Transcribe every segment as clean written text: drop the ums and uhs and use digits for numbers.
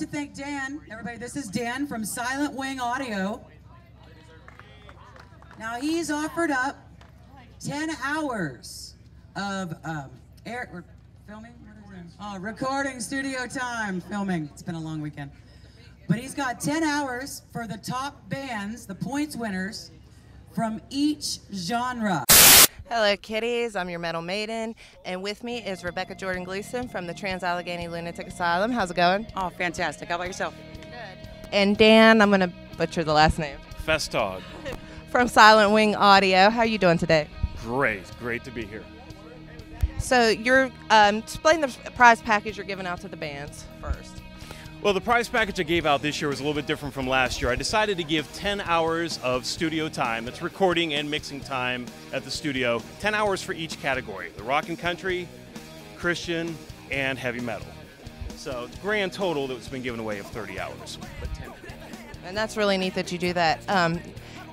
like to thank Dan. Everybody, this is Dan from Silent Wing Audio. Now he's offered up 10 hours of filming? What is it? Oh, recording studio time, filming. It's been a long weekend. But he's got 10 hours for the top bands, the points winners, from each genre. Hello kitties, I'm your metal maiden, and with me is Rebecca Jordan Gleason from the Trans-Allegheny Lunatic Asylum. How's it going? Oh, fantastic. How about yourself? Good. And Dan, I'm going to butcher the last name. Festog. From Silent Wing Audio. How are you doing today? Great to be here. So you're explain the prize package you're giving out to the bands first. Well, the prize package I gave out this year was a little bit different from last year. I decided to give 10 hours of studio time. That's recording and mixing time at the studio. 10 hours for each category. The rock and country, Christian, and heavy metal. So the grand total that's been given away of 30 hours. But 10. And that's really neat that you do that.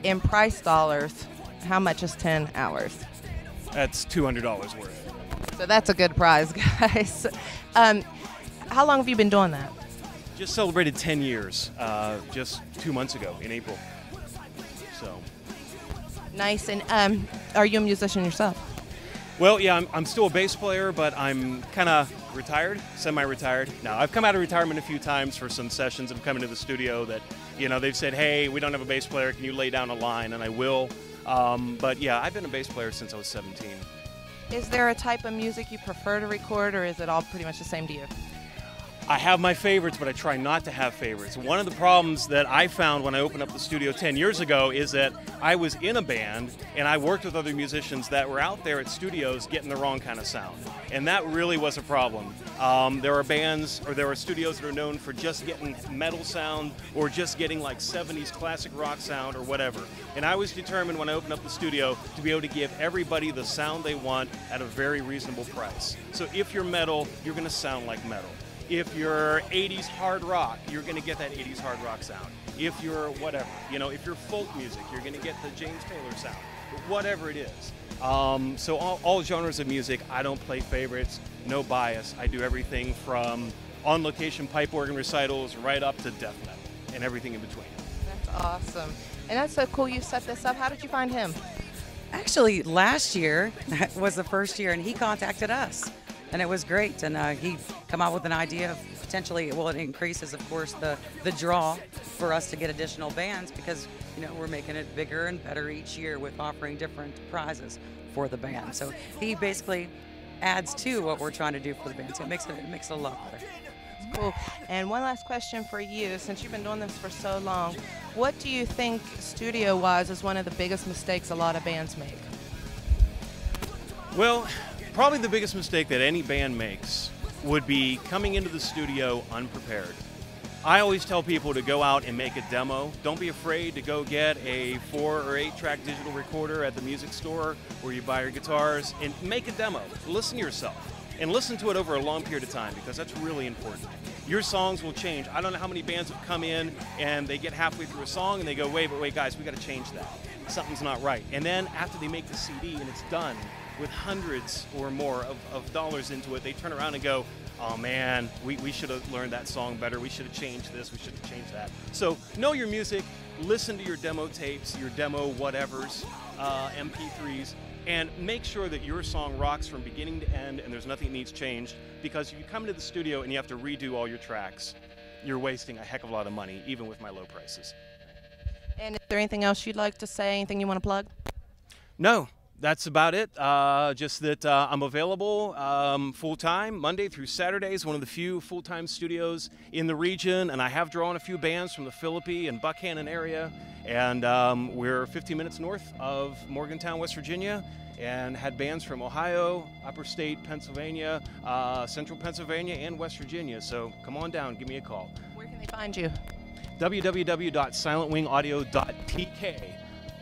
In price dollars, how much is 10 hours? That's $200 worth. So that's a good prize, guys. How long have you been doing that? Just celebrated 10 years just 2 months ago in April. So nice. And are you a musician yourself? Well, yeah, I'm still a bass player, but I'm kind of retired, semi-retired. Now, I've come out of retirement a few times for some sessions. I've come into the studio that, you know, they've said, hey, we don't have a bass player. Can you lay down a line? And I will. But yeah, I've been a bass player since I was 17. Is there a type of music you prefer to record, or is it all pretty much the same to you? I have my favorites, but I try not to have favorites. One of the problems that I found when I opened up the studio 10 years ago is that I was in a band and I worked with other musicians that were out there at studios getting the wrong kind of sound. And that really was a problem. There are bands, or there are studios that are known for just getting metal sound or just getting like 70s classic rock sound or whatever. And I was determined when I opened up the studio to be able to give everybody the sound they want at a very reasonable price. So if you're metal, you're going to sound like metal. If you're 80s hard rock, you're going to get that 80s hard rock sound. If you're whatever, you know, if you're folk music, you're going to get the James Taylor sound, whatever it is. So all genres of music, I don't play favorites, no bias. I do everything from on-location pipe organ recitals right up to death metal and everything in between. That's awesome. And that's so cool you set this up. How did you find him? Actually, last year was the first year, and he contacted us. And it was great, and he come out with an idea of potentially, well, it increases, of course, the draw for us to get additional bands because, you know, we're making it bigger and better each year with offering different prizes for the band. So he basically adds to what we're trying to do for the band, so it makes it a lot better. Cool. And one last question for you, since you've been doing this for so long, what do you think, studio-wise, is one of the biggest mistakes a lot of bands make? Well, probably the biggest mistake that any band makes would be coming into the studio unprepared. I always tell people to go out and make a demo. Don't be afraid to go get a 4 or 8 track digital recorder at the music store where you buy your guitars and make a demo. Listen to yourself and listen to it over a long period of time because that's really important. Your songs will change. I don't know how many bands have come in and they get halfway through a song and they go, wait guys, we got to change that. Something's not right. And then after they make the CD and it's done, with hundreds or more of dollars into it, they turn around and go, oh man, we should have learned that song better, we should have changed this, we should have changed that. So know your music, listen to your demo tapes, your demo whatevers, MP3s, and make sure that your song rocks from beginning to end and there's nothing that needs changed, because if you come into the studio and you have to redo all your tracks, you're wasting a heck of a lot of money, even with my low prices. And is there anything else you'd like to say, anything you want to plug? No. That's about it. Just that I'm available full-time, Monday through Saturdays, one of the few full-time studios in the region, and I have drawn a few bands from the Philippi and Buckhannon area, and we're 15 minutes north of Morgantown, West Virginia, and had bands from Ohio, Upper State, Pennsylvania, Central Pennsylvania, and West Virginia, so come on down, give me a call. Where can they find you? www.silentwingaudio.tk.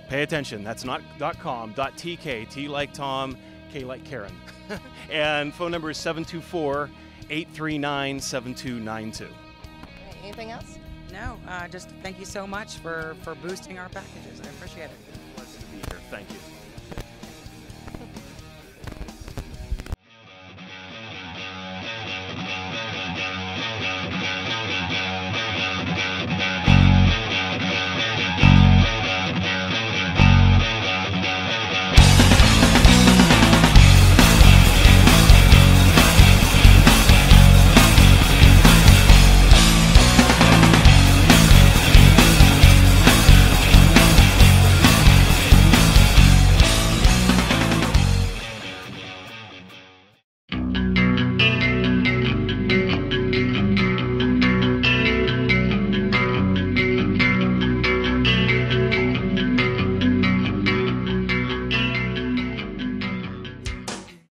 Pay attention, that's not .com, .tk, T like Tom, K like Karen. And phone number is 724-839-7292. Anything else? No, just thank you so much for boosting our packages. I appreciate it. Pleasure to be here. Thank you.